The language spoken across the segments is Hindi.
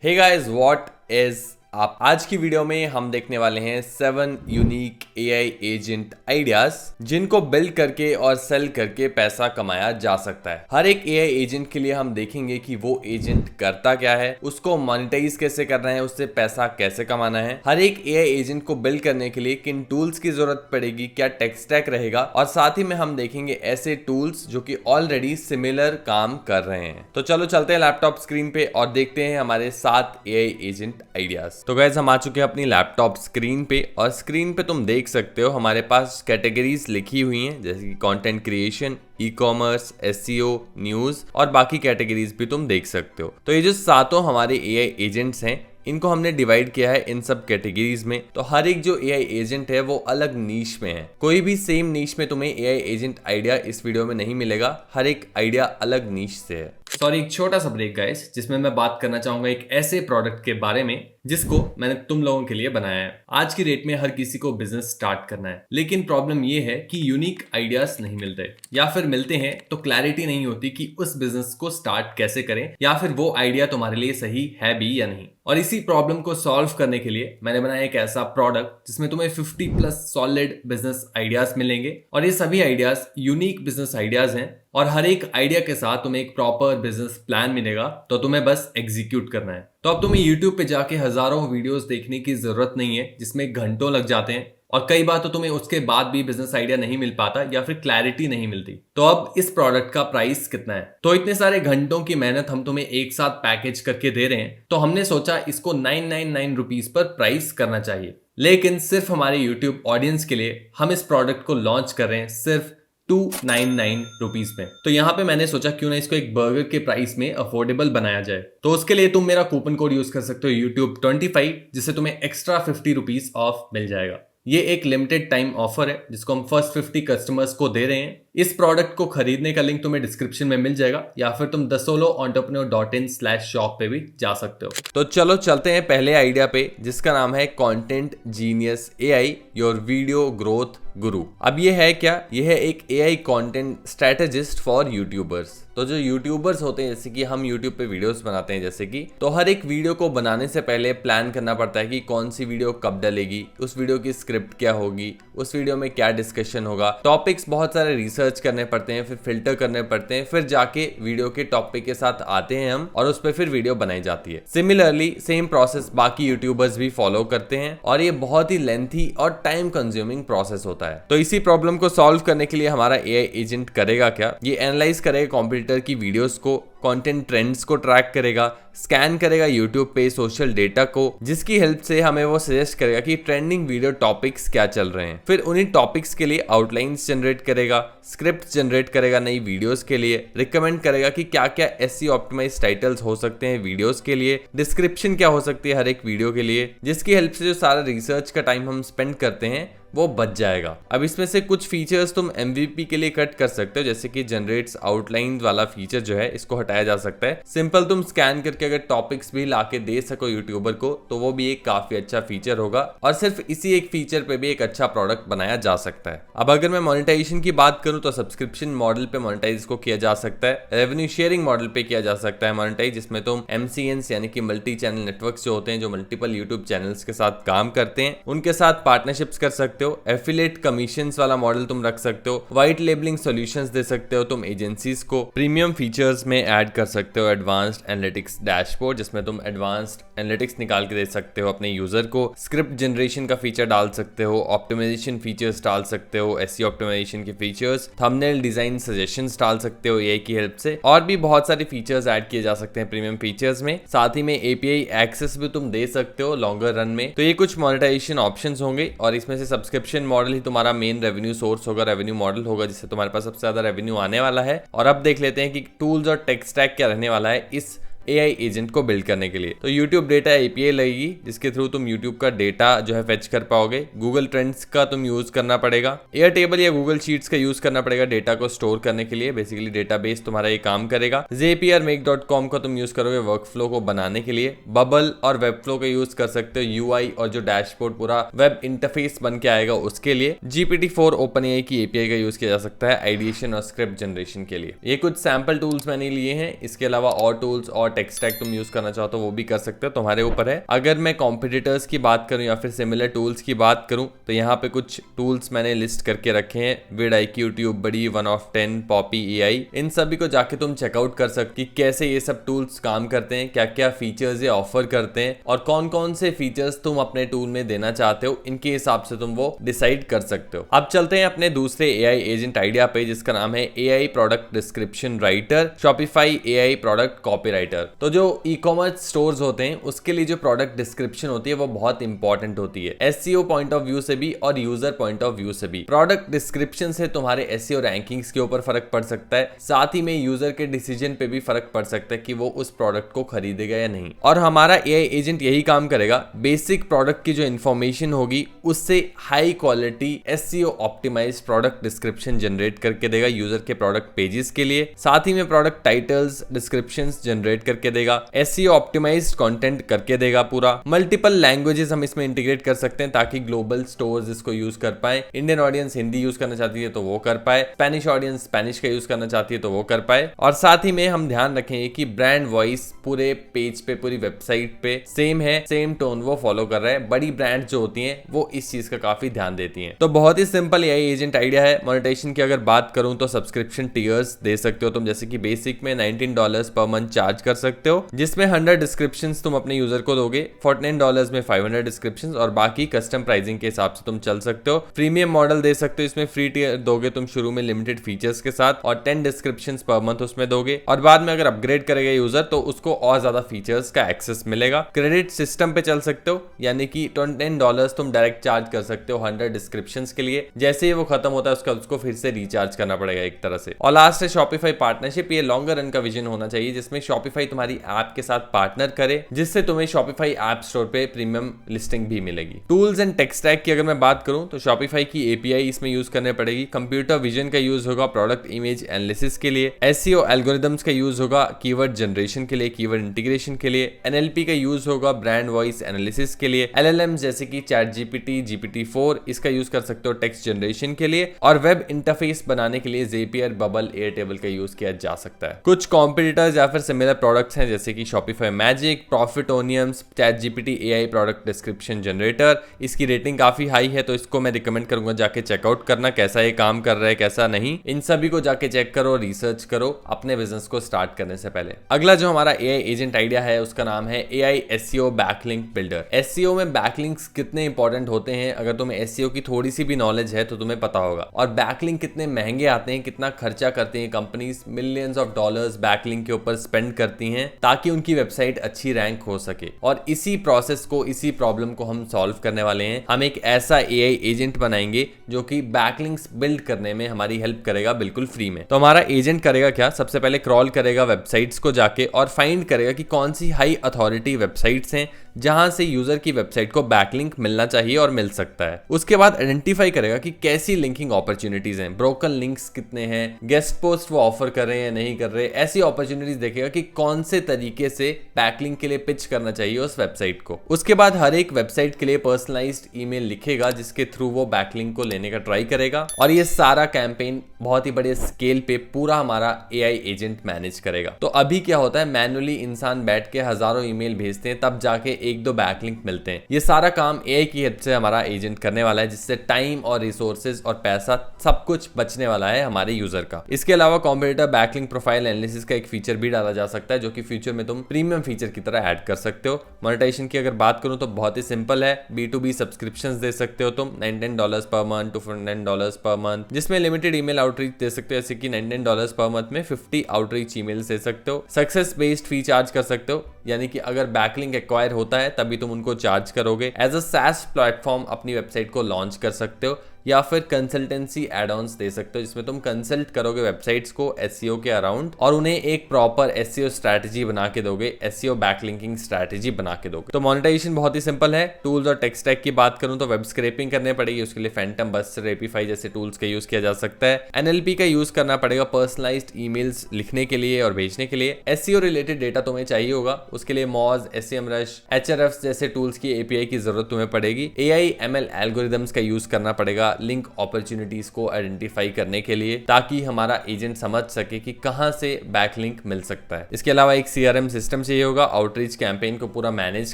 हे गाइस, व्हाट इज आप आज की वीडियो में हम देखने वाले हैं 7 यूनिक एआई एजेंट आइडियाज जिनको बिल्ड करके और सेल करके पैसा कमाया जा सकता है। हर एक एआई एजेंट के लिए हम देखेंगे कि वो एजेंट करता क्या है, उसको मोनेटाइज कैसे करना है, उससे पैसा कैसे कमाना है, हर एक एआई एजेंट को बिल्ड करने के लिए किन टूल्स की जरूरत पड़ेगी, क्या टेक स्टैक रहेगा, और साथ ही में हम देखेंगे ऐसे टूल्स जो कि ऑलरेडी सिमिलर काम कर रहे हैं। तो चलो चलते हैं लैपटॉप स्क्रीन पे और देखते हैं हमारे 7 एआई एजेंट आइडियाज। तो गाइस, हम आ चुके हैं अपनी लैपटॉप स्क्रीन पे और स्क्रीन पे तुम देख सकते हो हमारे पास कैटेगरीज लिखी हुई हैं, जैसे कि content creation, e commerce, SEO, news और बाकी कैटेगरीज भी तुम देख सकते हो। तो ये जो सातों हमारे एआई एजेंट्स हैं, इनको हमने डिवाइड किया है इन सब कैटेगरीज में। तो हर एक जो एआई एजेंट है वो अलग नीश में है। कोई भी सेम नीश में तुम्हें एआई एजेंट आइडिया इस वीडियो में नहीं मिलेगा, हर एक आइडिया अलग नीश से है। सॉरी, एक छोटा सा ब्रेक गाइस, जिसमें मैं बात करना चाहूंगा एक ऐसे प्रोडक्ट के बारे में जिसको मैंने तुम लोगों के लिए बनाया है। आज की डेट में हर किसी को बिजनेस स्टार्ट करना है, लेकिन प्रॉब्लम ये है कि यूनिक आइडियाज नहीं मिलते, या फिर मिलते हैं तो क्लैरिटी नहीं होती कि उस बिजनेस को स्टार्ट कैसे करें, या फिर वो आइडिया तुम्हारे लिए सही है भी या नहीं। और इसी प्रॉब्लम को सॉल्व करने के लिए मैंने बनाया एक ऐसा प्रोडक्ट जिसमें तुम्हें 50+ सॉलिड बिजनेस आइडियाज मिलेंगे, और ये सभी आइडियाज यूनिक बिजनेस आइडियाज हैं। और हर एक आइडिया के साथ तुम्हें एक प्रॉपर बिजनेस प्लान मिलेगा, तो तुम्हें बस एग्जीक्यूट करना है। तो अब तुम्हें YouTube पे जाके हजारों वीडियोस देखने की जरूरत नहीं है, जिसमें घंटों लग जाते हैं, और कई बार तो तुम्हें उसके बाद भी बिजनेस आइडिया नहीं मिल पाता या फिर क्लैरिटी नहीं मिलती। तो अब इस प्रोडक्ट का प्राइस कितना है? तो इतने सारे घंटों की मेहनत हम तुम्हें एक साथ पैकेज करके दे रहे हैं, तो हमने सोचा इसको 999 रुपीज पर प्राइस करना चाहिए। लेकिन सिर्फ हमारे YouTube ऑडियंस के लिए हम इस प्रोडक्ट को लॉन्च कर रहे हैं सिर्फ 299 रुपीज में। तो यहाँ पे मैंने सोचा क्यों ना इसको एक बर्गर के प्राइस में अफोर्डेबल बनाया जाए। तो उसके लिए तुम मेरा कूपन कोड यूज कर सकते हो YouTube 25, जिससे तुम्हें एक्स्ट्रा 50 रुपीज ऑफ मिल जाएगा। ये एक लिमिटेड टाइम ऑफर है जिसको हम फर्स्ट 50 कस्टमर्स को दे रहे हैं। इस प्रोडक्ट को खरीदने का लिंक तुम्हें डिस्क्रिप्शन में मिल जाएगा, या फिर तुम thesoloentrepreneur.in/shop पे भी जा सकते हो। तो चलो चलते हैं पहले आइडिया पे, जिसका नाम है content genius AI your video growth गुरु। अब ये है क्या? ये है एक AI content strategist for YouTubers. तो जो यूट्यूबर्स होते हैं, जैसे कि हम यूट्यूब पे वीडियोस बनाते हैं, जैसे कि तो हर एक वीडियो को बनाने से पहले प्लान करना पड़ता है कि कौन सी वीडियो कब डलेगी, उस वीडियो की स्क्रिप्ट क्या होगी, उस वीडियो में क्या डिस्कशन होगा, टॉपिक्स बहुत सारे रिसर्च करने पड़ते हैं, फिर फिल्टर करने पड़ते हैं, फिर जाके वीडियो के टॉपिक के साथ आते हैं हम, और उस पर फिर वीडियो बनाई जाती है। सिमिलरली सेम प्रोसेस बाकी यूट्यूबर्स भी फॉलो करते हैं, और ये बहुत ही लेंथी और टाइम कंज्यूमिंग प्रोसेस होता है। तो इसी प्रॉब्लम को सॉल्व करने के लिए हमारा एआई एजेंट करेगा क्या? ये एनालाइज करेगा कंप्यूटर की वीडियोस को, कंटेंट ट्रेंड्स को ट्रैक करेगा, स्कैन करेगा यूट्यूब पे सोशल डेटा को, जिसकी हेल्प से हमें वो सजेस्ट करेगा कि ट्रेंडिंग वीडियो टॉपिक्स क्या चल रहे हैं। फिर उन्हीं टॉपिक्स के लिए आउटलाइंस जनरेट करेगा, स्क्रिप्ट जनरेट करेगा नई वीडियोस के लिए, रिकमेंड करेगा कि क्या क्या एसईओ ऑप्टिमाइज टाइटल्स हो सकते हैं वीडियोस के लिए, डिस्क्रिप्शन क्या हो सकती है हर एक वीडियो के लिए, जिसकी हेल्प से जो सारा रिसर्च का टाइम हम स्पेंड करते हैं वो बच जाएगा। अब इसमें से कुछ फीचर्स तुम MVP के लिए कट कर सकते हो, जैसे कि जनरेट्स आउटलाइन वाला फीचर जो है, इसको हटाया जा सकता है। सिंपल तुम स्कैन करके अगर टॉपिक्स भी लाके दे सको यूट्यूबर को, तो वो भी एक काफी अच्छा फीचर होगा, और सिर्फ इसी एक फीचर पे भी एक अच्छा प्रोडक्ट बनाया जा सकता है। अब अगर मैं मोनेटाइजेशन की बात करूं, तो सब्सक्रिप्शन मॉडल पे मोनेटाइज को किया जा सकता है, रेवेन्यू शेयरिंग मॉडल पे किया जा सकता है मोनेटाइज, जिसमें तुम MCNs यानी कि मल्टी चैनल नेटवर्क्स जो होते हैं, जो मल्टीपल यूट्यूब चैनल्स के साथ काम करते हैं, उनके साथ पार्टनरशिप्स कर सकते हो। एफिलिएट कमीशंस वाला मॉडल तुम रख सकते हो, व्हाइट लेबलिंग सॉल्यूशंस दे सकते हो तुम एजेंसीज को, प्रीमियम फीचर्स में ऐड कर सकते हो एडवांस्ड एनालिटिक्स डैशबोर्ड, जिसमें तुम एडवांस्ड एनालिटिक्स निकाल के दे सकते हो अपने यूजर को, स्क्रिप्ट जनरेशन का फीचर डाल सकते हो, ऑप्टिमाइजेशन फीचर्स डाल सकते हो, एसईओ ऑप्टिमाइजेशन के फीचर्स, थंबनेल डिजाइन सजेशंस डाल सकते हो एआई की हेल्प से, और भी बहुत सारे फीचर्स ऐड किए जा सकते हैं प्रीमियम फीचर्स में। साथ ही में API एक्सेस भी तुम दे सकते हो लॉन्गर रन में। तो ये कुछ मोनेटाइजेशन ऑप्शंस होंगे, और इसमें से सब्सक्रिप्शन मॉडल ही तुम्हारा मेन रेवेन्यू सोर्स होगा, रेवेन्यू मॉडल होगा, जिससे तुम्हारे पास सबसे ज्यादा रेवेन्यू आने वाला है। और अब देख लेते हैं कि टूल्स और टेक स्टैक क्या रहने वाला है इस एआई एजेंट को बिल्ड करने के लिए। तो YouTube डेटा API लगेगी, जिसके थ्रू तुम YouTube का डेटा जो है फेच कर पाओगे। Google ट्रेंड्स का तुम यूज करना पड़ेगा, एयरटेबल या Google शीट्स का यूज करना पड़ेगा डेटा को स्टोर करने के लिए। बेसिकली डेटाबेस तुम्हारा ये काम करेगा। Zapier Make.com का तुम यूज करोगे वर्कफ्लो को बनाने के लिए। बबल और वेबफ्लो का यूज कर सकते हो UI और जो डैशबोर्ड पूरा वेब इंटरफेस बन के आएगा उसके लिए। GPT-4 OpenAI की API का यूज किया जा सकता है आइडिएशन और स्क्रिप्ट जनरेशन के लिए। ये कुछ सैंपल टूल्स मैंने लिए हैं, इसके अलावा और टूल्स और टेक स्टैक तुम यूज करना चाहो तो वो भी कर सकते हो, तुम्हारे ऊपर है। अगर मैं कॉम्पिटिटर्स की बात करूं या फिर सिमिलर टूल्स की बात करूं तो यहाँ पे कुछ टूल्स मैंने लिस्ट करके रखे हैं। vidIQ, TubeBuddy, 1 of 10, Poppy AI, इन सभी को जाके तुम चेकआउट कर सकते कि कैसे ये सब टूल्स काम करते हैं, क्या क्या फीचर्स ये ऑफर करते हैं और कौन कौन से फीचर्स तुम अपने टूल में देना चाहते हो। इनके हिसाब से तुम वो डिसाइड कर सकते हो। अब चलते हैं अपने दूसरे AI एजेंट आइडिया पे, जिसका नाम है AI product description writer, Shopify AI product copywriter. तो जो ई-कॉमर्स स्टोर्स होते हैं उसके लिए जो प्रोडक्ट डिस्क्रिप्शन होती है वो बहुत इंपॉर्टेंट होती है, SEO पॉइंट ऑफ व्यू से भी और यूजर पॉइंट ऑफ व्यू से भी। प्रोडक्ट डिस्क्रिप्शन से तुम्हारे SEO रैंकिंग्स के ऊपर फर्क पड़ सकता है, साथ ही में यूजर के डिसीजन पे भी फर्क पड़ सकता है कि वो उस प्रोडक्ट को खरीदेगा या नहीं। और हमारा AI एजेंट यही काम करेगा, बेसिक प्रोडक्ट की जो इंफॉर्मेशन होगी उससे high quality SEO optimized product description generate करके देगा यूजर के प्रोडक्ट पेजेस के लिए। साथ ही में प्रोडक्ट टाइटल्स, डिस्क्रिप्शंस जनरेट करके देगा, SEO ऑप्टिमाइज्ड कंटेंट करके देगा पूरा। मल्टीपल लैंग्वेजेस हम इसमें इंटीग्रेट कर सकते हैं ताकि ग्लोबल स्टोर्स इसको यूज कर पाए। इंडियन ऑडियंस हिंदी यूज करना चाहती है तो वो कर पाए, स्पेनिश ऑडियंस स्पेनिश का यूज करना चाहती है तो वो कर पाए। और साथ ही में हम ध्यान रखेंगे कि ब्रांड वॉइस पूरे पेज पे, पूरी वेबसाइट पे सेम है, सेम टोन वो फॉलो कर रहा है। बड़ी ब्रांड जो होती हैं वो इस चीज का काफी ध्यान देती हैं। तो बहुत ही सिंपल AI एजेंट आइडिया है। मोनेटाइजेशन की अगर बात करूं तो सब्सक्रिप्शन टियर्स दे सकते हो तुम, जैसे कि बेसिक में $19 पर मंथ चार्ज कर सकते हो, जिसमें 100 डिस्क्रिप्शंस तुम अपने यूजर को दोगे, $49 में 500 डिस्क्रिप्शंस और बाकी कस्टम प्राइसिंग के हिसाब से तुम चल सकते हो। प्रीमियम मॉडल दे सकते हो, इसमें फ्री टियर दोगे तुम शुरू में लिमिटेड फीचर्स के साथ और 10 डिस्क्रिप्शंस पर मंथ उसमें दोगे, और बाद में अगर अपग्रेड करेगा यूजर तो उसको और ज्यादा फीचर्स का एक्सेस मिलेगा। क्रेडिट सिस्टम पे चल सकते हो, यानी कि $10 तुम डायरेक्ट चार्ज कर सकते हो 100 डिस्क्रिप्शंस के लिए। जैसे ही वो खत्म होता है उसको फिर से रिचार्ज करना पड़ेगा एक तरह से। और लास्ट है Shopify पार्टनरशिप। ये लॉन्गर रन का विजन होना चाहिए जिसमें Shopify तुम्हारी ऐप के साथ पार्टनर करे, जिससे तुम्हें Shopify ऐप स्टोर पे प्रीमियम लिस्टिंग भी मिलेगी। टूल्स एंड टेक स्टैक की अगर मैं बात करूं तो Shopify की API इसमें यूज करने पड़ेगी। कंप्यूटर विजन का यूज होगा प्रोडक्ट इमेज एनालिसिस के लिए, SEO एल्गोरिदम्स का यूज होगा कीवर्ड जनरेशन के लिए, कीवर्ड इंटीग्रेशन के लिए, NLP का यूज होगा ब्रांड वॉइस एनालिसिस के लिए, LLM जैसे कि ChatGPT, GPT-4 इसका यूज कर सकते हो टेक्स्ट जनरेशन के लिए, और वेब इंटरफेस बनाने के लिए Zapier, Bubble, Airtable का यूज किया जा सकता है। कुछ कॉम्पिटिटर्स या फिर सिमिलर प्रोडक्ट्स हैं जैसे कि Shopify Magic, Profitoniums, ChatGPT AI product description generator. इसकी रेटिंग काफी हाई है तो इसको मैं रिकमेंड करूंगा जाके चेकआउट करना, कैसा ये काम कर रहा है कैसा नहीं। इन सभी को जाके चेक करो, रिसर्च करो अपने बिजनेस को स्टार्ट करने से पहले। अगला जो हमारा AI एजेंट आइडिया है उसका नाम है AI SEO backlink builder. SEO में बैकलिंक्स कितने इंपॉर्टेंट होते हैं, अगर तुम्हें SEO की थोड़ी सी भी नॉलेज है तो तुम्हें पता होगा। और बैकलिंक कितने महंगे आते हैं, कितना खर्चा करती हैं companies, millions of dollars backlink के ऊपर स्पेंड करती हैं ताकि उनकी वेबसाइट अच्छी रैंक हो सके। और इसी प्रोसेस को, इसी प्रॉब्लम को हम सॉल्व करने वाले हैं। हम एक ऐसा AI एजेंट बनाएंगे जो कि बैकलिंक्स बिल्ड करने में हमारी हेल्प करेगा बिल्कुल फ्री में। तो हमारा एजेंट करेगा क्या, सबसे पहले क्रॉल करेगा वेबसाइट्स को जाके और फाइंड करेगा कि कौन सी हाई अथॉरिटी वेबसाइट्स हैं जहां से यूजर की वेबसाइट को बैकलिंक मिलना चाहिए और मिल सकता है। उसके बाद आइडेंटिफाई करेगा कि कैसी लिंकिंग अपॉर्चुनिटीज हैं, ब्रोकन लिंक्स कितने हैं, गेस्ट पोस्ट वो ऑफर कर रहे हैं या नहीं कर रहे, ऐसी अपॉर्चुनिटीज देखेगा कि कौन से तरीके से बैकलिंक के लिए पिच करना चाहिए उस वेबसाइट को। उसके बाद हर एक वेबसाइट के लिए पर्सनलाइज्ड ईमेल लिखेगा जिसके थ्रू वो बैकलिंक को लेने का ट्राई करेगा। और ये सारा कैंपेन बहुत ही बड़े स्केल पे पूरा हमारा AI एजेंट मैनेज करेगा। तो अभी क्या होता है, मैनुअली इंसान बैठ के हजारों ईमेल भेजते हैं तब जाके एक दो बैकलिंक मिलते हैं। ये सारा काम AI की हेल्प से हमारा एजेंट करने वाला है, जिससे टाइम और रिसोर्सेज और पैसा सब कुछ बचने वाला है हमारे यूजर का। इसके अलावा कॉम्पिटिटर बैकलिंक प्रोफाइल एनालिसिस का एक फीचर भी डाला जा सकता है जो कि फ्यूचर में तुम प्रीमियम फीचर की तरह ऐड कर सकते हो। मोनेटाइजेशन की अगर बात करूं तो बहुत ही सिंपल है, B2B सब्सक्रिप्शंस दे सकते हो तुम $99 पर मंथ, $249 पर मंथ, जिसमें लिमिटेड ईमेल आउटरीच दे सकते हो, जैसे कि $99 पर मंथ में 50 आउटरीच ईमेल्स दे सकते हो। सक्सेस बेस्ड फी चार्ज कर सकते हो, यानी कि अगर बैकलिंक एक्वायर होता है तभी तुम उनको चार्ज करोगे। एज अ SaaS प्लेटफॉर्म अपनी वेबसाइट को लॉन्च कर सकते हो, या फिर कंसल्टेंसी एड ऑन्स दे सकते हो जिसमें तुम कंसल्ट करोगे वेबसाइट्स को SEO के अराउंड और उन्हें एक प्रॉपर SEO स्ट्रैटेजी बना के दोगे, SEO बैकलिंकिंग स्ट्रैटेजी बना के दोगे। तो मोनेटाइजेशन बहुत ही सिंपल है। टूल्स और टेक स्टैक की बात करूं तो वेब स्क्रैपिंग करने पड़ेगी, उसके लिए फैंटम, बस्टर, Rapify जैसे टूल्स का यूज किया जा सकता है। NLP का यूज करना पड़ेगा पर्सनलाइज्ड ईमेल्स लिखने के लिए और भेजने के लिए। SEO रिलेटेड डेटा तुम्हें चाहिए होगा, उसके लिए Moz, SEMrush, Ahrefs जैसे टूल्स की API की जरूरत तुम्हें पड़ेगी। AI ML एल्गोरिदम्स का यूज करना पड़ेगा लिंक अपॉर्चुनिटीज को आइडेंटिफाई करने के लिए, ताकि हमारा एजेंट समझ सके कि कहां से बैकलिंक मिल सकता है। इसके अलावा एक CRM सिस्टम चाहिए होगा आउटरीच कैंपेन को पूरा मैनेज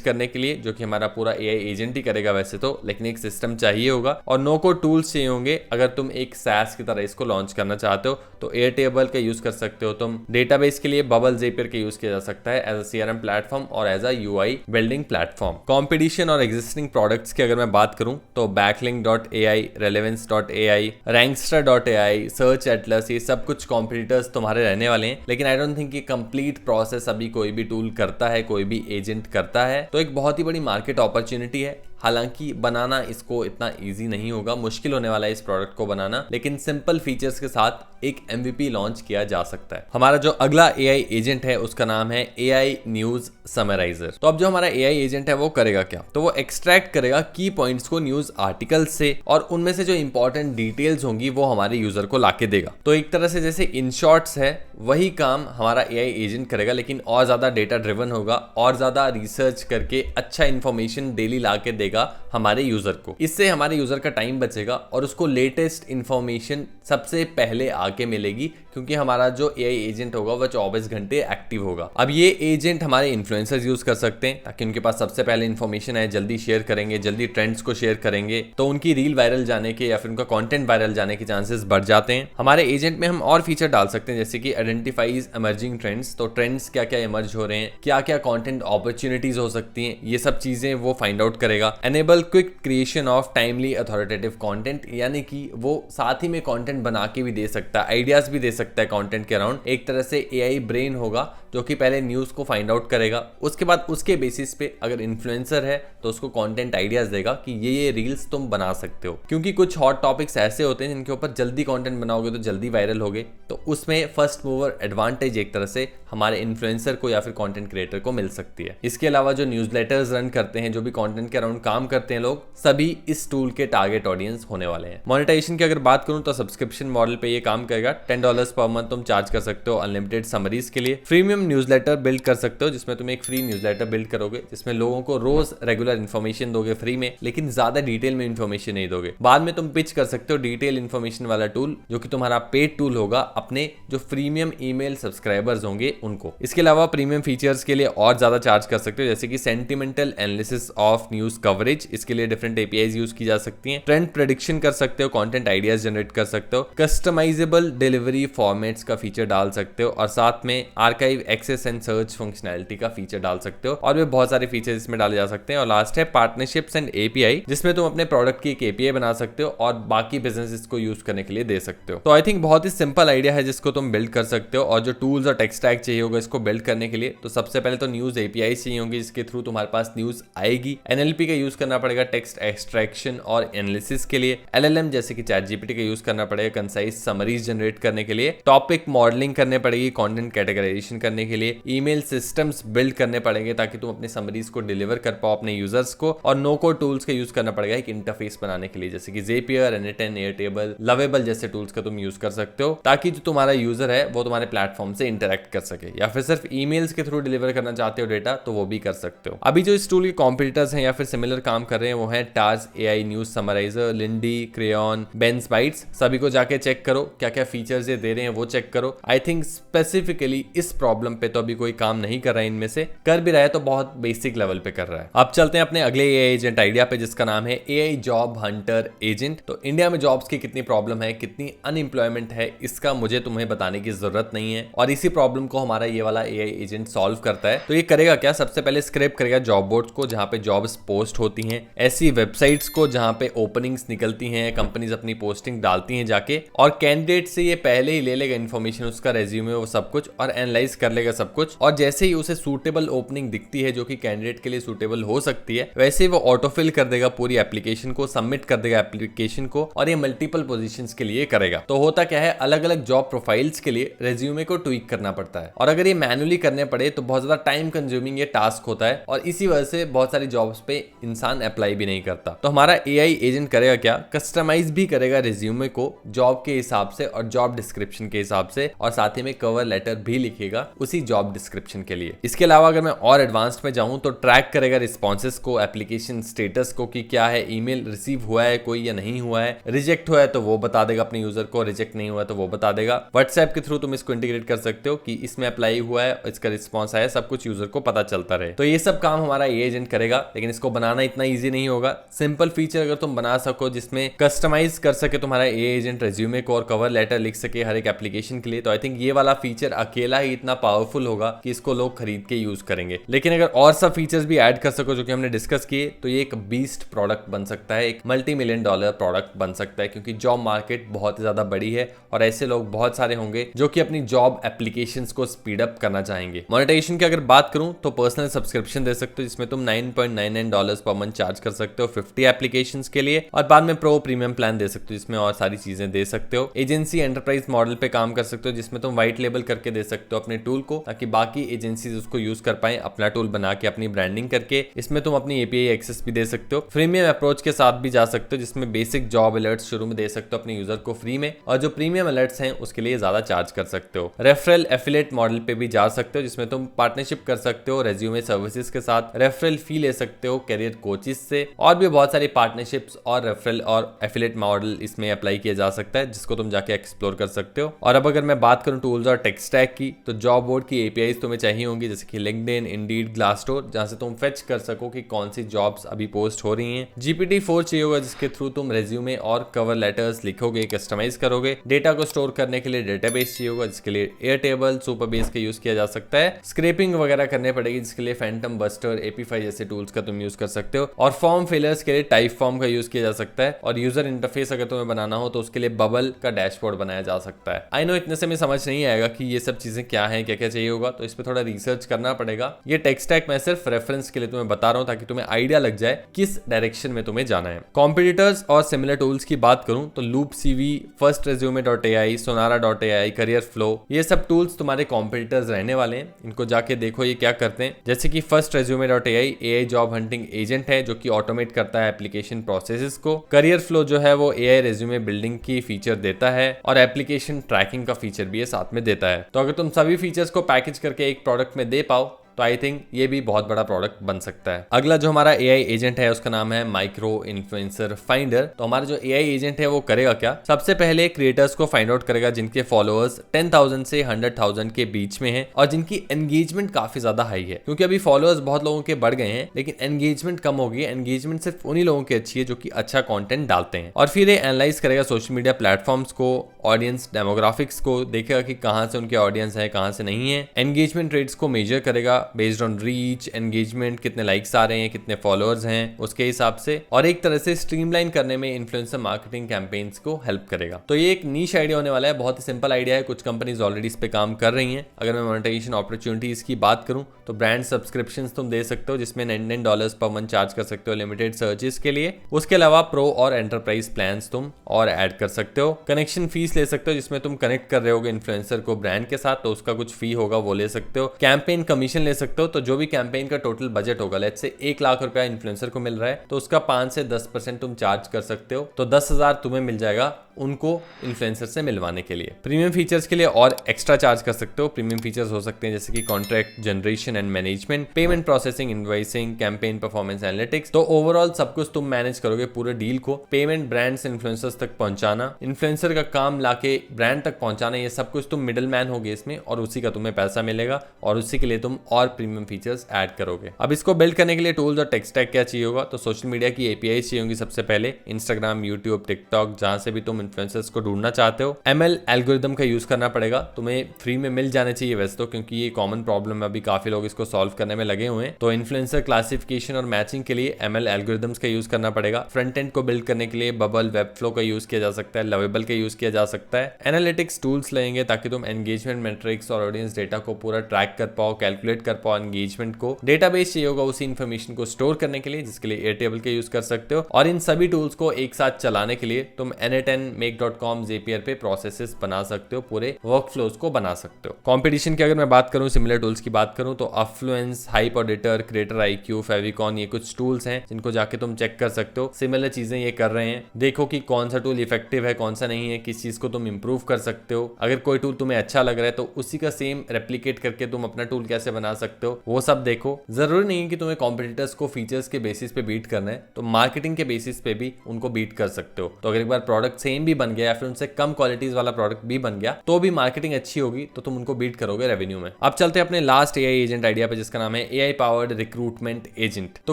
करने के लिए, जो कि हमारा पूरा AI एजेंट ही करेगा वैसे तो, लेकिन एक सिस्टम चाहिए होगा। और नो कोड टूल्स चाहिए होंगे अगर तुम एक SaaS की तरह इसको लॉन्च करना चाहते हो तो एयरटेबल का यूज कर सकते हो तुम। डेटाबेस के लिए बबल ज़ेपियर का यूज किया जा सकता है एज अ CRM प्लेटफॉर्म और as a UI building platform. Competition और एग्जिस्टिंग प्रोडक्ट्स की अगर मैं बात करूं तो backlink.ai, relevance.ai, rankster.ai, search Atlas, ये सब कुछ कॉम्पिटिटर्स तुम्हारे रहने वाले हैं। लेकिन आई डोंट थिंक ये कंप्लीट प्रोसेस अभी कोई भी टूल करता है, कोई भी एजेंट करता है। तो एक बहुत ही बड़ी मार्केट अपॉर्चुनिटी है। हालांकि बनाना इसको इतना इजी नहीं होगा, मुश्किल होने वाला है इस प्रोडक्ट को बनाना, लेकिन सिंपल फीचर्स के साथ एक MVP लॉन्च किया जा सकता है। हमारा जो अगला AI एजेंट है उसका नाम है AI न्यूज समराइजर। तो अब जो हमारा AI एजेंट है वो करेगा क्या, तो वो एक्सट्रैक्ट करेगा की पॉइंट्स को न्यूज आर्टिकल से और उनमें से जो इंपॉर्टेंट डिटेल्स होंगी वो हमारे यूजर को लाके देगा। तो एक तरह से जैसे इन शॉर्ट्स है वही काम हमारा AI एजेंट करेगा, लेकिन और ज्यादा डेटा ड्रिवन होगा और ज्यादा रिसर्च करके अच्छा इंफॉर्मेशन डेली लाके देगा हमारे यूजर को। इससे हमारे यूजर का टाइम बचेगा और उसको लेटेस्ट इंफॉर्मेशन सबसे पहले आके मिलेगी, क्योंकि हमारा जो AI एजेंट होगा वो 24 घंटे एक्टिव होगा। अब ये एजेंट हमारे इन्फ्लुएंसर्स यूज कर सकते हैं ताकि उनके पास सबसे पहले इन्फॉर्मेशन है, जल्दी शेयर करेंगे, जल्दी ट्रेंड्स को शेयर करेंगे, तो उनकी रील वायरल जाने के या फिर उनका कंटेंट वायरल जाने के चांसेस बढ़ जाते हैं। हमारे एजेंट में हम और फीचर डाल सकते हैं जैसे कि आइडेंटिफाइज इमर्जिंग ट्रेंड्स, तो ट्रेंड्स क्या क्या इमर्ज हो रहे हैं, क्या क्या कंटेंट अपॉर्चुनिटीज हो सकती हैं, ये सब चीजें वो फाइंड आउट करेगा। Enable quick creation of timely authoritative content, यानी कि वो साथ ही में कंटेंट बना के भी दे सकता है, आइडियाज भी दे सकता है कंटेंट के अराउंड। एक तरह से AI ब्रेन होगा जो कि पहले न्यूज को फाइंड आउट करेगा, उसके बाद उसके बेसिस पे अगर इन्फ्लुएंसर है तो उसको कंटेंट आइडियाज देगा कि ये रील्स तुम बना सकते हो, क्योंकि कुछ हॉट टॉपिक्स ऐसे होते हैं जिनके ऊपर जल्दी कंटेंट बनाओगे तो जल्दी वायरल होगे, तो उसमें फर्स्ट मूवर एडवांटेज एक तरह से हमारे इन्फ्लुएंसर को या फिर कंटेंट क्रिएटर को मिल सकती है। इसके अलावा जो न्यूज़लेटर्स रन करते हैं, जो भी कंटेंट के अराउंड काम करते हैं लोग, सभी इस टूल के टारगेट ऑडियंस होने वाले हैं। मोनेटाइजेशन की अगर बात करूं तो सब्सक्रिप्शन मॉडल पे ये काम करेगा। $10 पर मंथ तुम चार्ज कर सकते हो अनलिमिटेड समरीज के लिए। प्रीमियम न्यूज़लेटर बिल्ड कर सकते हो जिसमें तुम एक फ्री न्यूज़लेटर बिल्ड करोगे, जिसमें लोगों को रोज रेगुलर इन्फॉर्मेशन दोगे फ्री में, लेकिन ज्यादा डिटेल में इन्फॉर्मेशन नहीं दोगे। बाद में तुम पिच कर सकते हो डिटेल इन्फॉर्मेशन वाला टूल, जो कि तुम्हारा पेड टूल होगा अपने जो प्रीमियम ईमेल सब्सक्राइबर्स होंगे उनको। इसके अलावा प्रीमियम फीचर्स के लिए और ज्यादा चार्ज कर सकते हो, जैसे कि sentimental analysis of news coverage, इसके लिए डिफरेंट APIs यूज की जा सकती हैं। ट्रेंड प्रेडिक्शन कर सकते हो, कंटेंट आइडियाज जनरेट कर सकते हो, कस्टमाइजेबल डिलीवरी फॉर्मेट्स का फीचर डाल सकते हो, और साथ में archive access and search functionality का फीचर डाल सकते हो, और भी बहुत सारे फीचर्स इसमें डाले जा सकते हैं। और लास्ट है पार्टनरशिप्स एंड API, जिसमें तुम अपने प्रोडक्ट की एक API बना सकते हो और बाकी बिजनेस इसको यूज करने के लिए दे सकते हो। तो आई थिंक बहुत ही सिंपल आइडिया है जिसको तुम बिल्ड कर सकते हो। और जो टूल्स और टेक स्टैक चाहिए होगा इसको बिल्ड करने के लिए, तो सबसे पहले तो न्यूज API चाहिए होंगी जिसके थ्रू तुम्हारे पास न्यूज आएगी। NLP का यूज करना पड़ेगा टेक्स्ट एक्सट्रैक्शन और एनालिसिस के लिए। LLM जैसे कि ChatGPT का यूज करना पड़ेगा कंसाइज समरीज जनरेट करने के लिए। टॉपिक मॉडलिंग करने पड़ेगी कंटेंट कैटेगराइजेशन करने के लिए। ईमेल सिस्टम्स बिल्ड करने पड़ेंगे ताकि तुम अपने समरीज को डिलीवर कर पाओ अपने यूजर्स को। और नो कोड टूल्स का यूज करना पड़ेगा एक इंटरफेस बनाने के लिए, जैसे कि Zapier, N10, एयरटेबल, लवेबल जैसे टूल्स का तुम यूज कर सकते हो, ताकि जो तुम्हारा यूजर है वो तुम्हारे प्लेटफॉर्म से इंटरेक्ट कर सके। या फिर सिर्फ ईमेल्स के थ्रू डिलीवर करना चाहते हो डेटा तो वो भी कर सकते हो। अभी जो इस टूल के कॉम्पिटिटर्स हैं या फिर सिमिलर काम कर रहे हैं वो है टार्स AI न्यूज समराइजर, लिंडी, क्रेयॉन, बेंस बाइट्स। सभी को जाके चेक करो क्या क्या फीचर्स ये दे रहे हैं वो चेक करो। आई थिंक स्पेसिफिकली इस प्रॉब्लम पे तो अभी कोई काम नहीं कर रहा है, इनमें से कर भी रहा है तो बहुत बेसिक लेवल पे कर रहा है। अब चलते हैं अपने अगले AI एजेंट आइडिया पे जिसका नाम है AI जॉब हंटर एजेंट। तो इंडिया में जॉब्स की कितनी प्रॉब्लम है, कितनी अनएम्प्लॉयमेंट है, इसका मुझे तुम्हें बताने की जरूरत नहीं है, और इसी प्रॉब्लम को हमारा ये वाला AI एजेंट सॉल्व करता है। तो ये करेगा क्या, सबसे पहले स्क्रैप करेगा जॉब बोर्ड्स को जहां पे जॉब्स पोस्ट होती हैं, ऐसी वेबसाइट्स को जहां पे ओपनिंग्स निकलती हैं, कंपनीज अपनी पोस्टिंग डालती हैं जाके, और कैंडिडेट से ये पहले ही ले लेगा इन्फॉर्मेशन, उसका रेज्यूमे वो सब कुछ, और एनालाइज कर लेगा सब कुछ। और जैसे ही उसे सूटेबल ओपनिंग दिखती है जो कि कैंडिडेट के लिए सूटेबल हो सकती है, वैसे ही वो ऑटोफिल कर देगा पूरी एप्लीकेशन को, सबमिट कर देगा एप्लीकेशन को, और ये मल्टीपल पोजीशंस के लिए करेगा। तो होता क्या है, अलग अलग जॉब प्रोफाइल्स के लिए रेज्यूमे को ट्वीक करना पड़ता है, और अगर ये मैन्युअली करने पड़े तो बहुत ज्यादा टाइम कंज्यूमिंग ये टास्क होता है, और इसी वजह से बहुत सारी जॉब्स पे इंसान अप्लाई भी नहीं करता। तो हमारा AI एजेंट करेगा क्या, कस्टमाइज भी करेगा रेज्यूमे को जॉब के हिसाब से और जॉब डिस्क्रिप्शन के हिसाब से, और साथ ही में कवर लेटर भी लिखेगा उसी जॉब डिस्क्रिप्शन के लिए। इसके अलावा अगर मैं और एडवांस्ड में जाऊं तो ट्रैक करेगा रिस्पॉन्सेस को, एप्लीकेशन स्टेटस को कि क्या है, ईमेल रिसीव हुआ है कोई या नहीं हुआ है, रिजेक्ट हुआ है तो वो बता देगा अपने यूजर को, रिजेक्ट नहीं हुआ है तो वो बता देगा। व्हाट्सएप के थ्रू तुम इसको इंटीग्रेट कर सकते हो कि इसमें अप्लाई हुआ है, इसका रिस्पॉन्स आया, सब कुछ यूजर को पता चलता रहे। तो ये सब काम हमारा ये एजेंट करेगा, लेकिन इसको बनाना इतना ईजी नहीं होगा। सिंपल फीचर अगर तुम बना सको जिसमें कस्टमाइज कर सके तुम्हारा ये एजेंट रेज्यूमे को और कवर लेटर लिख सके हर एक एप्लीकेशन के लिए, तो आई थिंक ये वाला फीचर अकेला ही इतना पावरफुल होगा कि इसको लोग खरीद के यूज करेंगे। लेकिन अगर और सब फीचर्स भी ऐड कर सको जो कि हमने डिस्कस किए, तो ये एक बीस्ट प्रोडक्ट बन सकता है, एक $multi-million प्रोडक्ट बन सकता है, क्योंकि जॉब मार्केट बहुत ज्यादा बड़ी है और ऐसे लोग बहुत सारे होंगे जो कि अपनी जॉब एप्लीकेशंस को स्पीड अप करना चाहेंगे। मोनेटाइजेशन की अगर बात करूं तो पर्सनल सब्सक्रिप्शन दे सकते हो जिसमें तुम $9.99 पर मंथ चार्ज कर सकते हो 50 एप्लीकेशंस के लिए, और बाद में प्रो प्रीमियम प्लान दे सकते हो जिसमें और सारी चीजें दे सकते हो। एजेंसी एंटरप्राइज मॉडल पे काम कर सकते हो जिसमें तुम व्हाइट लेबल करके दे सकते हो अपने टूल को, ताकि बाकी एजेंसीज उसको यूज कर पाए अपना टूल बना के, अपनी ब्रांडिंग करके। इसमें तुम अपनी एपीआई एक्सेस भी दे सकते हो। फ्रीमियम अप्रोच के साथ भी जा सकते हो जिसमें बेसिक जॉब अलर्ट्स शुरू में दे सकते हो अपने यूजर को फ्री में, और जो प्रीमियम अलर्ट्स हैं उसके लिए ज्यादा चार्ज कर सकते हो। रेफरल एफिलिएट मॉडल पे भी जा सकते हो जिसमें तुम पार्टनरशिप कर सकते हो रेज्यूमे सर्विसेज के साथ, रेफरल फी ले सकते हो करियर कोचेस से, और भी बहुत सारी पार्टनरशिप्स और रेफरल और एफिलिएट मॉडल इसमें अप्लाई किया जा सकता है जिसको तुम जाके एक्सप्लोर कर सकते हो। और अब अगर मैं बात करूं टूल्स और टेक स्टैक की, तो जॉब बोर्ड की एपीआईज तुम्हें चाहिए होंगी जैसे कि लिंक्डइन, इंडीड, ग्लासडोर, जहां से तुम फेच कर सको कि कौन सी जॉब्स अभी पोस्ट हो रही हैं। GPT-4 चाहिए होगा जिसके थ्रू तुम रेज्यूमे और कवर लेटर्स लिखोगे, कस्टमाइज करोगे। डेटा को स्टोर करने के लिए डेटाबेस चाहिए होगा जिसके लिए एयरटेबल, सुपरबेस का यूज किया जा सकता है। स्क्रैपिंग वगैरह करने पड़ेगी जिसके लिए फैंटम बस्टर, AP5 जैसे टूल्स का तुम यूज कर सकते हो। और फॉर्म फिलर्स के लिए टाइप फॉर्म का यूज किया जा सकता है। और यूजर इंटरफेस अगर तुम्हें बनाना हो तो उसके लिए बबल का डैशबोर्ड बनाया जा सकता है। आई नो इतने से में समझ नहीं आएगा कि ये सब चीजें क्या है, क्या क्या चाहिए होगा, तो इस पे थोड़ा रिसर्च करना पड़ेगा। ये टेक स्टैक मैं सिर्फ रेफरेंस के लिए तुम्हें बता रहा हूं ताकि तुम्हें आइडिया लग जाए किस डायरेक्शन में तुम्हें जाना है। कॉम्पिटिटर्स और सिमिलर टूल्स की बात करूं तो loop CV, firstresume.ai, sonara.ai, career flow, ये सब टूल्स तुम्हारे कॉम्पिटिटर्स रहने वाले हैं। इनको जाके देखो ये क्या करते हैं। जैसे कि firstresume.ai AI job hunting agent है जो कि ऑटोमेट करता है एप्लीकेशन प्रोसेसेस को। करियर फ्लो जो है वो AI रेज्यूमे बिल्डिंग की फीचर देता है और एप्लीकेशन ट्रैकिंग का फीचर भी ये साथ में देता है। तो अगर तुम सभी फीचर्स को पैकेज करके एक प्रोडक्ट में दे पाओ तो आई थिंक ये भी बहुत बड़ा प्रोडक्ट बन सकता है। अगला जो हमारा AI एजेंट है उसका नाम है माइक्रो इन्फ्लुएंसर फाइंडर। तो हमारा जो AI एजेंट है वो करेगा क्या, सबसे पहले क्रिएटर्स को फाइंड आउट करेगा जिनके फॉलोअर्स 10,000 से 100,000 के बीच में है और जिनकी एंगेजमेंट काफी ज्यादा हाई है। क्योंकि अभी फॉलोअर्स बहुत लोगों के बढ़ गए हैं लेकिन एंगेजमेंट कम हो गई है। एंगेजमेंट सिर्फ उन्हीं लोगों की अच्छी है जो कि अच्छा कंटेंट डालते हैं। और फिर ये एनालाइज करेगा सोशल मीडिया प्लेटफॉर्म्स को, ऑडियंस डेमोग्राफिक्स को, देखेगा कि कहां से उनके ऑडियंस है, कहां से नहीं है। एंगेजमेंट रेट्स को मेजर करेगा बेस्ड ऑन रीच, एंगेजमेंट, कितने लाइक्स आ रहे हैं, कितने फॉलोअर्स हैं उसके हिसाब से, और एक तरह से स्ट्रीमलाइन करने में इन्फ्लुएंसर मार्केटिंग कैंपेन्स को हेल्प करेगा। तो ये एक नीश आइडिया होने वाला है, बहुत ही सिंपल आइडिया है। कुछ कंपनीज ऑलरेडी इस पे काम कर रही हैं। अगर मैं मोनेटाइजेशन अपॉर्चुनिटीज की बात करूं तो ब्रांड सब्सक्रिप्शंस तुम दे सकते हो जिसमें $99 पर मंथ चार्ज कर सकते हो लिमिटेड सर्चेस के लिए। उसके अलावा प्रो और एंटरप्राइज प्लान्स तुम और ऐड कर सकते हो। कनेक्शन फीस ले सकते हो जिसमें तुम कनेक्ट कर रहे होगे इन्फ्लुएंसर को ब्रांड के साथ, तो उसका कुछ फी होगा वो ले सकते हो। कैंपेन कमीशन ले सकते हो, तो जो भी कैंपेन का टोटल बजट होगा, लेट्स से 1 लाख रुपया इन्फ्लुएंसर को मिल रहा है तो उसका 5 से 10% तुम चार्ज कर सकते हो, तो 10,000 तुम्हें मिल जाएगा उनको इन्फ्लुएंसर से मिलवाने के लिए। प्रीमियम फीचर्स के लिए और एक्स्ट्रा चार्ज कर सकते हो। प्रीमियम फीचर्स हो सकते हैं जैसे कि contract generation and management, payment processing, invoicing, campaign performance analytics. तो ओवरऑल सब कुछ तुम मैनेज करोगे पूरे डील को। पेमेंट ब्रांड्स इन्फ्लुएंसर्स तक पहुंचाना, इन्फ्लुएंसर का काम लाके ब्रांड तक पहुंचाना, ये सब कुछ तुम मिडल मैन होगे इसमें और उसी का तुम्हें पैसा मिलेगा और उसी के लिए तुम और प्रीमियम फीचर्स ऐड करोगे। अब इसको बिल्ड करने के लिए टूल्स और टेक स्टैक क्या चाहिए होगा, तो सोशल मीडिया की एपीआई चाहिए होंगी सबसे पहले, इंस्टाग्राम, यूट्यूब, टिकटॉक, जहां से भी तुम इन्फ्लुएंसर्स को ढूंढना चाहते हो। ML एल्गोरिदम का यूज करना पड़ेगा, तुम्हें फ्री में मिल जाने चाहिए वैसे तो, क्योंकि ये कॉमन प्रॉब्लम है, अभी काफी लोग इसको सॉल्व करने में लगे हुए हैं। तो इन्फ्लुएंसर क्लासिफिकेशन और मैचिंग के लिए ML एल्गोरिदम्स का यूज करना पड़ेगा। फ्रंट एंड को बिल्ड करने के लिए बबल, वेबफ्लो का यूज किया जा सकता है, लवेबल का यूज किया जा सकता है। एनालिटिक्स टूल्स लेंगे ताकि तुम एंगेजमेंट मैट्रिक्स और ऑडियंस डेटा को पूरा ट्रैक कर पाओ, कैलकुलेट कर कर पाओ एंगेजमेंट को। डेटाबेस चाहिए होगा उसी इन्फॉर्मेशन को स्टोर करने के लिए, जिसके लिए एयरटेबल का यूज कर सकते हो। और इन सभी टूल्स को एक साथ चलाने के लिए तुम N8N, Make.com, Zapier पे प्रोसेसेस बना सकते हो, पूरे वर्क फ्लोज को बना सकते हो। कंपटीशन की अगर मैं बात करूं, सिमिलर टूल्स की बात करूं तो affluence, hype auditor, creator IQ, favicon, ये कुछ टूल्स हैं जिनको जाके तुम चेक कर सकते हो। सिमिलर चीजें ये कर रहे हैं, देखो कि कौन सा टूल इफेक्टिव है, कौन सा नहीं है, किस चीज को तुम इंप्रूव कर सकते हो। अगर कोई टूल तुम्हें अच्छा लग रहा है तो उसी का सेम रेप्लिकेट करके तुम अपना टूल कैसे बना सकते हो, वो सब देखो। जरूरी नहीं है कि तुम्हें कॉम्पिटिटर्स को फीचर्स के बेसिस पे बीट करना है, तो मार्केटिंग के बेसिस पे भी उनको बीट कर सकते हो। तो अगर एक बार प्रोडक्ट सेम भी बन गया या फिर उनसे कम क्वालिटीज वाला प्रोडक्ट भी बन गया तो भी मार्केटिंग अच्छी होगी तो तुम उनको बीट करोगे रेवेन्यू में। अब चलते हैं अपने लास्ट AI एजेंट आइडिया पे, जिसका नाम है AI पावर्ड रिक्रूटमेंट एजेंट। तो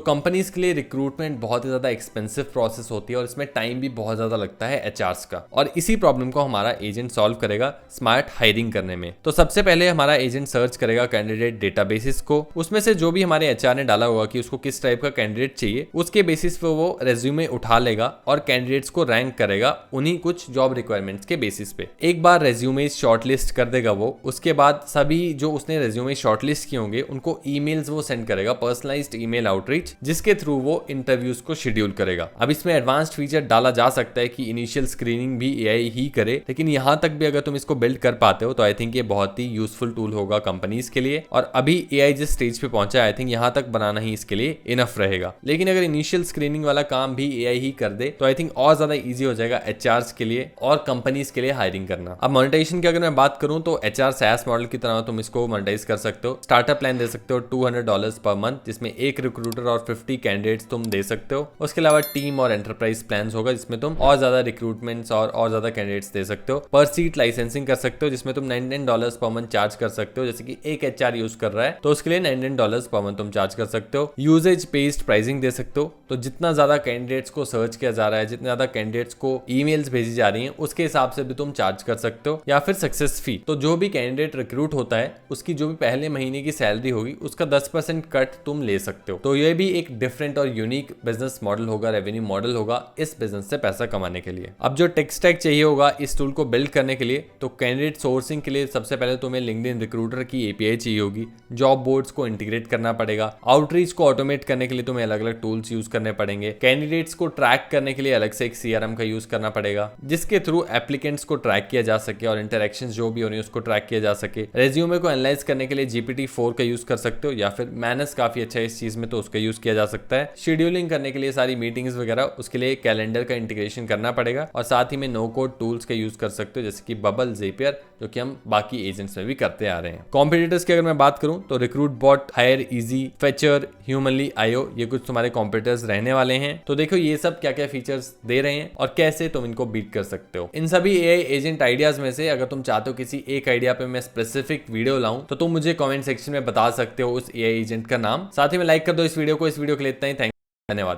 कंपनीज के लिए रिक्रूटमेंट बहुत ही ज्यादा एक्सपेंसिव प्रोसेस होती है और इसमें टाइम भी बहुत ज्यादा लगता है HRs का, और इसी प्रॉब्लम को हमारा एजेंट सॉल्व करेगा स्मार्ट हायरिंग करने में। तो सबसे पहले हमारा एजेंट सर्च करेगा कैंडिडेट डेटाबेसिस को, उसमें से जो भी हमारे HR ने डाला होगा कि उसको किस टाइप का कैंडिडेट चाहिए, उसके बेसिस पे वो रेज्यूमे उठा लेगा और कैंडिडेट्स को रैंक करेगा उन्हीं कुछ जॉब रिक्वायरमेंट्स के बेसिस पे। एक बार रेज्यूमे शॉर्टलिस्ट कर देगा वो, उसके बाद सभी जो उसने रेज्यूमे शॉर्टलिस्ट किए होंगे उनको ईमेल्स वो सेंड करेगा, पर्सनलाइज्ड ईमेल आउटरीच, जिसके थ्रू वो इंटरव्यूज को शेड्यूल करेगा। अब इसमें एडवांस्ड फीचर डाला जा सकता है कि इनिशियल स्क्रीनिंग भी AI ही करे, लेकिन यहां तक भी अगर तुम इसको बिल्ड कर पाते हो तो आई थिंक ये बहुत ही यूजफुल टूल होगा कंपनीज के लिए। और अभी AI जिस स्टेज पे पहुंचा है, आई थिंक यहां तक बनाना ही इसके लिए इनफ रहेगा। लेकिन अगर इनिशियल स्क्रीनिंग वाला काम भी AI ही कर दे तो आई थिंक और ज्यादा इजी हो जाएगा HRs के लिए और कंपनीज के लिए हायरिंग करना। अब मोनेटाइजेशन की अगर मैं बात करूं तो HR SaaS मॉडल की तरह तुम इसको मोनेटाइज कर सकते हो। स्टार्टअप प्लान दे सकते हो $200 पर मंथ, जिसमें एक रिक्रूटर और 50 कैंडिडेट्स तुम दे सकते हो। उसके अलावा टीम और एंटरप्राइज प्लान होगा, जिसमें तुम और ज्यादा रिक्रूटमेंट्स और ज्यादा कैंडिडेट्स दे सकते हो। पर सीट लाइसेंसिंग कर सकते हो, जिसमें तुम $99 पर मंथ चार्ज कर सकते हो। जैसे कि एक HR यूज कर रहा है तो उसके लिए $99 पर मंथ तुम चार्ज कर सकते हो। यूजेज बेस्ड प्राइसिंग दे सकते हो, तो जितना ज्यादा कैंडिडेट्स को सर्च किया जा रहा है, जितने ज्यादा कैंडिडेट्स को ईमेल्स भेजी जा रही हैं, उसके हिसाब से भी तुम चार्ज कर सकते हो। या फिर सक्सेस फी, तो जो भी कैंडिडेट रिक्रूट होता है उसकी जो भी पहले महीने की सैलरी होगी उसका 10% कट तुम ले सकते हो। तो ये भी एक डिफरेंट और यूनिक बिजनेस मॉडल होगा, रेवेन्यू मॉडल होगा इस बिजनेस से पैसा कमाने के लिए। अब जो टेक स्टैक चाहिए होगा इस टूल को बिल्ड करने के लिए, तो कैंडिडेट सोर्सिंग के लिए सबसे पहले तुम्हें लिंक्डइन रिक्रूटर की API चाहिए होगी। जॉब बोर्ड्स को इंटीग्रेट करना पड़ेगा। आउटरीच को ऑटोमेट करने के लिए तुम्हें अलग अलग टूल्स यूज करने पड़ेंगे। कैंडिडेट्स को ट्रैक करने के लिए अलग से एक CRM का यूज करना पड़ेगा, जिसके थ्रू एप्लीकेंट्स को ट्रैक किया जा सके और इंटरेक्शंस जो भी हो रही है उसको ट्रैक किया जा सके। रेज्यूमे को एनालाइज करने के लिए GPT-4 का यूज कर सकते हो, या फिर मैनस काफी अच्छा है इस चीज में तो उसका यूज किया जा सकता है। शेड्यूलिंग करने के लिए सारी मीटिंग्स वगैरह, उसके लिए कैलेंडर का इंटीग्रेशन करना पड़ेगा। और साथ ही में नो कोड टूल्स का यूज कर सकते हो, जैसे कि बबल, Zapier, जो कि हम बाकी एजेंट्स में भी करते आ रहे हैं। कॉम्पिटिटर्स की अगर मैं बात करूं तो recruit bot, hire easy, fetcher, humanly IO, ये कुछ तुम्हारे कॉम्पिटिटर्स रहने वाले हैं। तो देखो ये सब क्या क्या फीचर्स दे रहे हैं और कैसे तुम इनको बीट कर सकते हो। इन सभी AI एजेंट आइडियाज में से अगर तुम चाहते हो किसी एक आइडिया पे मैं स्पेसिफिक वीडियो लाऊं तो तुम मुझे कमेंट सेक्शन में बता सकते हो उस AI एजेंट का नाम। साथ ही में लाइक कर दो इस वीडियो को। इस वीडियो के लिए इतना ही। धन्यवाद।